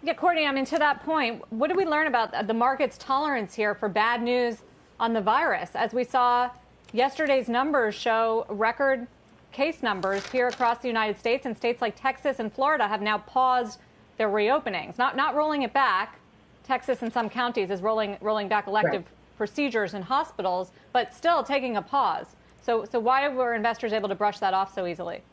Yeah, Kourtney, I mean, to that point, what do we learn about the market's tolerance here for bad news on the virus? As we saw, yesterday's numbers show record case numbers here across the United States, and states like Texas and Florida have now paused their reopenings, not rolling it back. Texas in some counties is rolling back elective procedures in hospitals, but still taking a pause. So why were investors able to brush that off so easily?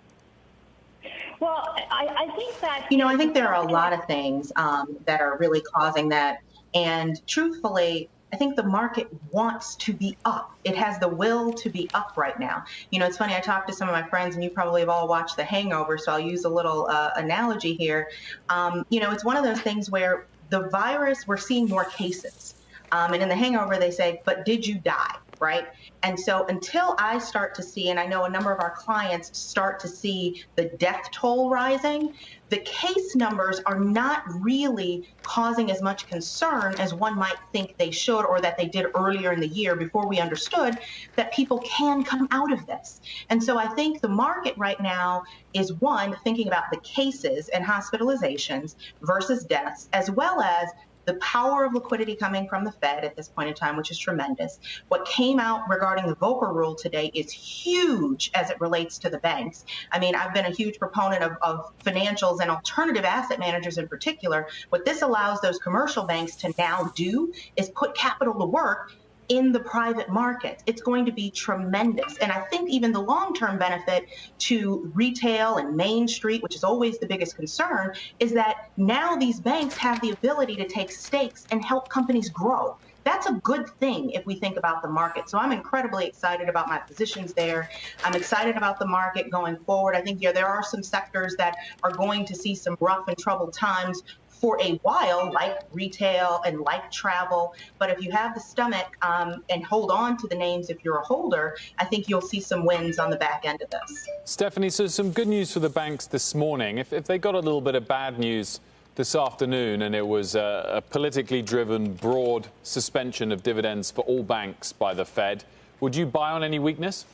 Well, I think that... I think there are a lot of things that are really causing that. And truthfully, I think the market wants to be up. It has the will to be up right now. It's funny, I talked to some of my friends, and you probably have all watched The Hangover, so I'll use a little analogy here. It's one of those things where the virus, we're seeing more cases. And in The Hangover, they say, but did you die? Right? And so until I start to see, and I know a number of our clients start to see the death toll rising, the case numbers are not really causing as much concern as one might think they should, or that they did earlier in the year before we understood that people can come out of this. And so I think the market right now is, one, thinking about the cases and hospitalizations versus deaths, as well as the power of liquidity coming from the Fed at this point in time, which is tremendous. What came out regarding the Volcker rule today is huge as it relates to the banks. I mean, I've been a huge proponent of financials and alternative asset managers in particular. What this allows those commercial banks to now do is put capital to work in the private market. It's going to be tremendous. And I think even the long-term benefit to retail and Main Street, which is always the biggest concern, is that now these banks have the ability to take stakes and help companies grow. That's a good thing if we think about the market. So I'm incredibly excited about my positions there. I'm excited about the market going forward. I think there are some sectors that are going to see some rough and troubled times for a while, like retail and like travel. But if you have the stomach and hold on to the names if you're a holder, I think you'll see some wins on the back end of this. Stephanie, so some good news for the banks this morning. If they got a little bit of bad news this afternoon and it was a politically driven, broad suspension of dividends for all banks by the Fed, would you buy on any weakness?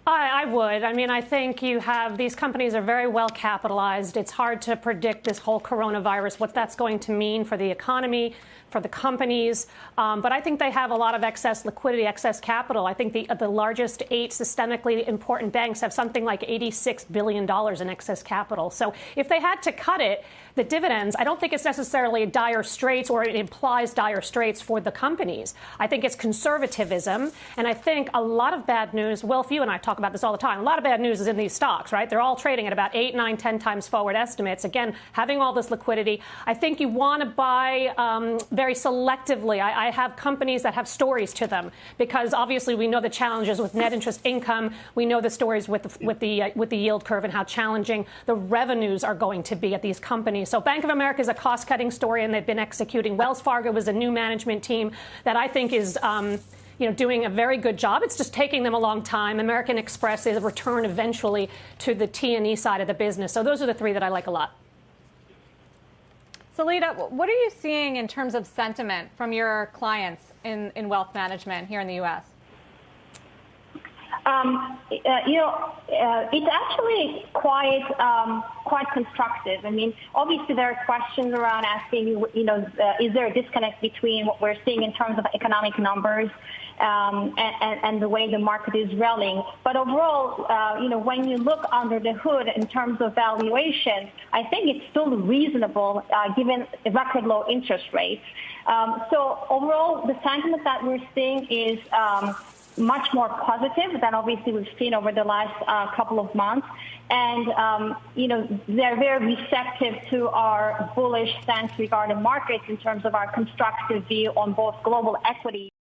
I would. I mean, I think these companies are very well capitalized. It's hard to predict this whole coronavirus, what that's going to mean for the economy, for the companies. But I think they have a lot of excess liquidity, excess capital. I think the largest 8 systemically important banks have something like $86 billion in excess capital. So if they had to cut it, the dividends, I don't think it's necessarily dire straits, or it implies dire straits for the companies. I think it's conservatism. And I think a lot of bad news, Wilf, you and I talk about this all the time, a lot of bad news is in these stocks, right? They're all trading at about 8, 9, 10 times forward estimates. Again, having all this liquidity, I think you want to buy very selectively. I have companies that have stories to them, because obviously we know the challenges with net interest income. We know the stories with the yield curve and how challenging the revenues are going to be at these companies. So Bank of America is a cost-cutting story, and they've been executing. Wells Fargo was a new management team that I think is doing a very good job. It's just taking them a long time. American Express is a return eventually to the T&E side of the business. So those are the 3 that I like a lot. Solita, what are you seeing in terms of sentiment from your clients in wealth management here in the U.S.? It's actually quite constructive. I mean, obviously there are questions around asking, is there a disconnect between what we're seeing in terms of economic numbers and the way the market is rallying? But overall, when you look under the hood in terms of valuation, I think it's still reasonable given record low interest rates. So overall, the sentiment that we're seeing is much more positive than obviously we've seen over the last couple of months. And, they're very receptive to our bullish stance regarding markets in terms of our constructive view on both global equity